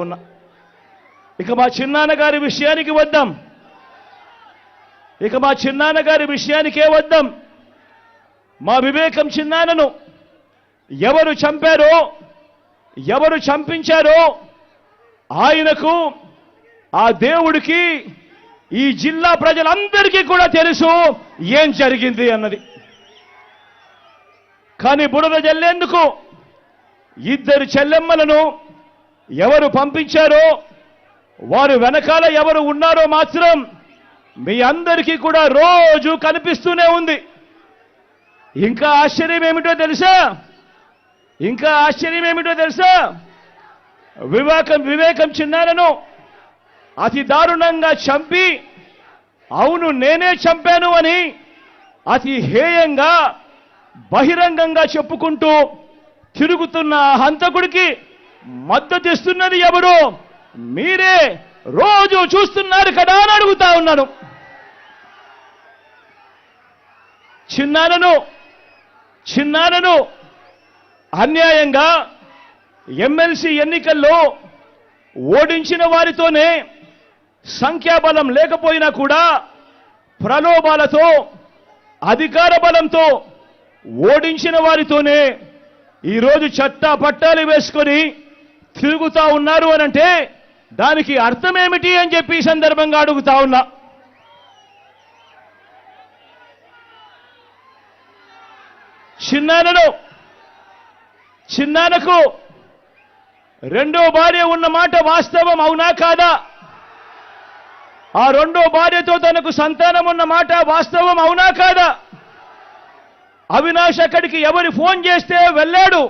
ఉన్నా. ఇక మా చిన్నాన్నగారి విషయానికి వద్దాం. మా వివేకం చిన్నాన్నను ఎవరు చంపారో, ఎవరు చంపించారో ఆయనకు, ఆ దేవుడికి, ఈ జిల్లా ప్రజలందరికీ కూడా తెలుసు ఏం జరిగింది అన్నది. కానీ బురద జల్లేందుకు ఇద్దరు చెల్లెమ్మలను ఎవరు పంపించారో, వారు వెనకాల ఎవరు ఉన్నారో మాత్రం మీ అందరికీ కూడా రోజు కనిపిస్తూనే ఉంది. ఇంకా ఆశ్చర్యం ఏమిటో తెలుసా? వివేకం చిన్నారను అతి దారుణంగా చంపి, అవును నేనే చంపాను అని అతి హేయంగా బహిరంగంగా చెప్పుకుంటూ తిరుగుతున్న హంతకుడికి మద్దతిస్తున్నది ఎవరు? మీరే రోజు చూస్తున్నారు కదా అని అడుగుతా ఉన్నాను. చిన్నారను అన్యాయంగా ఎమ్మెల్సీ ఎన్నికల్లో ఓడించిన వారితోనే, సంఖ్యాబలం లేకపోయినా కూడా ప్రలోభాలతో, అధికార బలంతో ఓడించిన వారితోనే ఈరోజు చట్టా పట్టాలు వేసుకొని తిరుగుతా ఉన్నారు అనంటే దానికి అర్థమేమిటి అని చెప్పి ఈ సందర్భంగా అడుగుతా ఉన్నా. చిన్నాన్నకు రెండో భార్య ఉన్న మాట వాస్తవం అవునా కాదా? ఆ రెండో భార్యతో తనకు సంతానం ఉన్న మాట వాస్తవం అవునా కాదా? అవినాష్ అక్కడికి ఎవరు ఫోన్ చేస్తే వెళ్ళాడు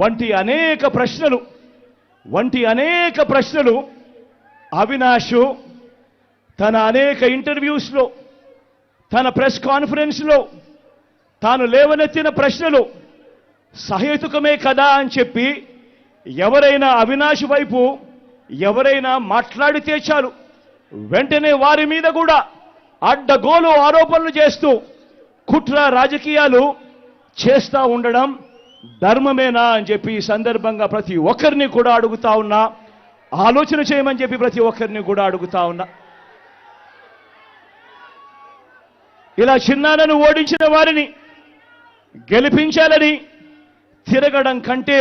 వంటి అనేక ప్రశ్నలు అవినాష్ తన అనేక ఇంటర్వ్యూస్లో, తన ప్రెస్ కాన్ఫరెన్స్లో తాను లేవనెత్తిన ప్రశ్నలు సహేతుకమే కదా అని చెప్పి ఎవరైనా అవినాష్ వైపు ఎవరైనా మాట్లాడితే చాలు వెంటనే వారి మీద కూడా అడ్డగోలు ఆరోపణలు చేస్తూ కుట్ర రాజకీయాలు చేస్తూ ఉండడం ధర్మమేనా అని చెప్పి ఈ సందర్భంగా ప్రతి ఒక్కరిని కూడా అడుగుతా ఉన్నా. ఆలోచన చేయమని చెప్పి ప్రతి ఒక్కరిని కూడా అడుగుతా ఉన్నా. ఇలా చిన్నాన్నను ఓడించిన వారిని గెలిపించాలని తిరగడం కంటే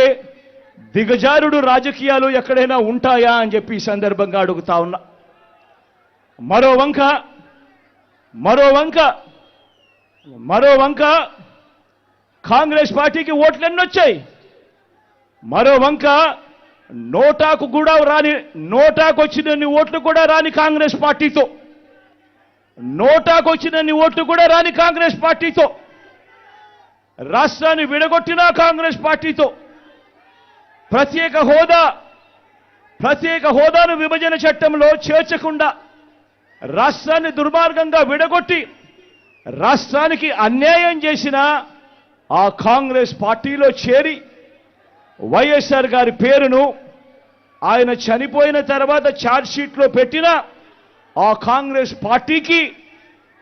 దిగజారుడు రాజకీయాలు ఎక్కడైనా ఉంటాయా అని చెప్పి ఈ సందర్భంగా అడుగుతా ఉన్నా. మరో వంక కాంగ్రెస్ పార్టీకి ఓట్లన్నీ వచ్చాయి. మరో వంక నోటాకు వచ్చినన్ని ఓట్లు కూడా రాని కాంగ్రెస్ పార్టీతో, రాష్ట్రాన్ని విడగొట్టిన కాంగ్రెస్ పార్టీతో, ప్రత్యేక హోదాను విభజన చట్టంలో చేర్చకుండా రాష్ట్రాన్ని దుర్మార్గంగా విడగొట్టి రాష్ట్రానికి అన్యాయం చేసిన ఆ కాంగ్రెస్ పార్టీలో చేరి వైఎస్ఆర్ గారి పేరును ఆయన చనిపోయిన తర్వాత ఛార్జ్షీట్లో పెట్టిన ఆ కాంగ్రెస్ పార్టీకి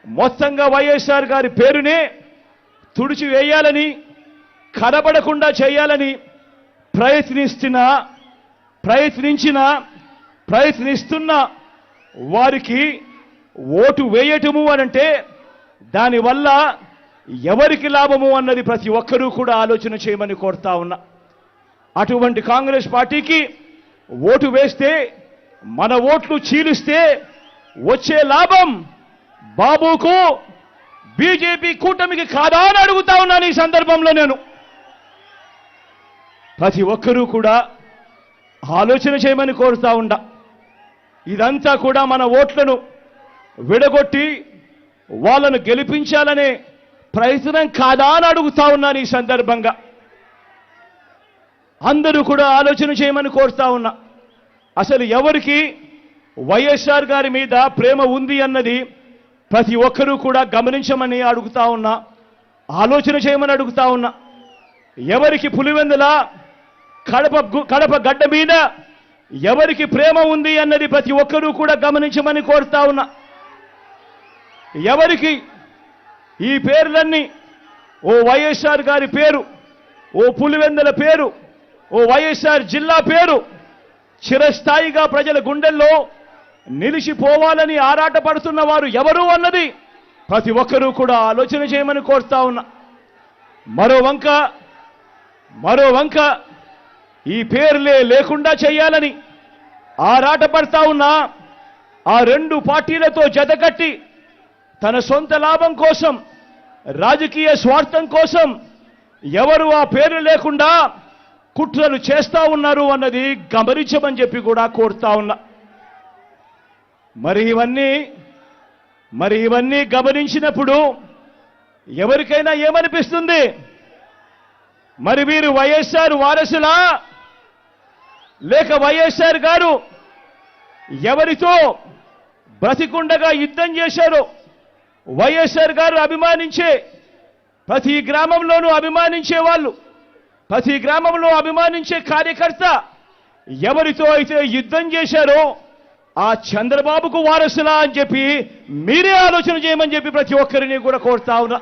మొత్తంగా వైఎస్ఆర్ గారి పేరునే తుడిచివేయాలని, కనబడకుండా చేయాలని ప్రయత్నిస్తున్న వారికి ఓటు వేయటము అనంటే దానివల్ల ఎవరికి లాభము అన్నది ప్రతి ఒక్కరూ కూడా ఆలోచన చేయమని కోరుతా ఉన్నా. అటువంటి కాంగ్రెస్ పార్టీకి ఓటు వేస్తే, మన ఓట్లు చీలిస్తే వచ్చే లాభం బాబుకు, బీజేపీ కూటమికి కాదా అని అడుగుతా ఉన్నాను. ఈ సందర్భంలో నేను ప్రతి ఒక్కరూ కూడా ఆలోచన చేయమని కోరుతా ఉండా. ఇదంతా కూడా మన ఓట్లను విడగొట్టి వాళ్ళను గెలిపించాలనే ప్రయత్నం కాదా అని అడుగుతా ఉన్నాను. ఈ సందర్భంగా అందరూ కూడా ఆలోచన చేయమని కోరుతా ఉన్నా. అసలు ఎవరికి వైఎస్ఆర్ గారి మీద ప్రేమ ఉంది అన్నది ప్రతి ఒక్కరూ కూడా గమనించమని అడుగుతా ఉన్నా, ఆలోచన చేయమని అడుగుతా ఉన్నా. ఎవరికి పులివెందుల కడప గడ్డ మీద ఎవరికి ప్రేమ ఉంది అన్నది ప్రతి ఒక్కరూ కూడా గమనించమని కోరుతా ఉన్నా. ఎవరికి ఈ పేర్లన్నీ, ఓ వైఎస్ఆర్ గారి పేరు, ఓ పులివెందుల పేరు, ఓ వైఎస్ఆర్ జిల్లా పేరు చిరస్థాయిగా ప్రజల గుండెల్లో నిలిచిపోవాలని ఆరాటపడుతున్న వారు ఎవరు అన్నది ప్రతి ఒక్కరూ కూడా ఆలోచన చేయమని కోరుతా ఉన్నా. మరో వంక ఈ పేర్లే లేకుండా చేయాలని ఆరాటపడతా ఉన్నా ఆ రెండు పార్టీలతో జతకట్టి తన సొంత లాభం కోసం, రాజకీయ స్వార్థం కోసం ఎవరు ఆ పేరు లేకుండా కుట్రలు చేస్తా ఉన్నారు అన్నది గమనించమని చెప్పి కూడా కోరుతా ఉన్నా. మరి ఇవన్నీ గమనించినప్పుడు ఎవరికైనా ఏమనిపిస్తుంది? మరి వీరు వైఎస్ఆర్ వారసులా, లేక వైఎస్ఆర్ గారు ఎవరితో బ్రతికుండగా యుద్ధం చేశారో, వైఎస్ఆర్ గారు అభిమానించే ప్రతి గ్రామంలోనూ అభిమానించే వాళ్ళు, ప్రతి గ్రామంలో అభిమానించే కార్యకర్త ఎవరితో అయితే యుద్ధం చేశారో ఆ చంద్రబాబుకు వారసులా అని చెప్పి మీరే ఆలోచన చేయమని చెప్పి ప్రతి ఒక్కరిని కూడా కోరుతా ఉన్నా.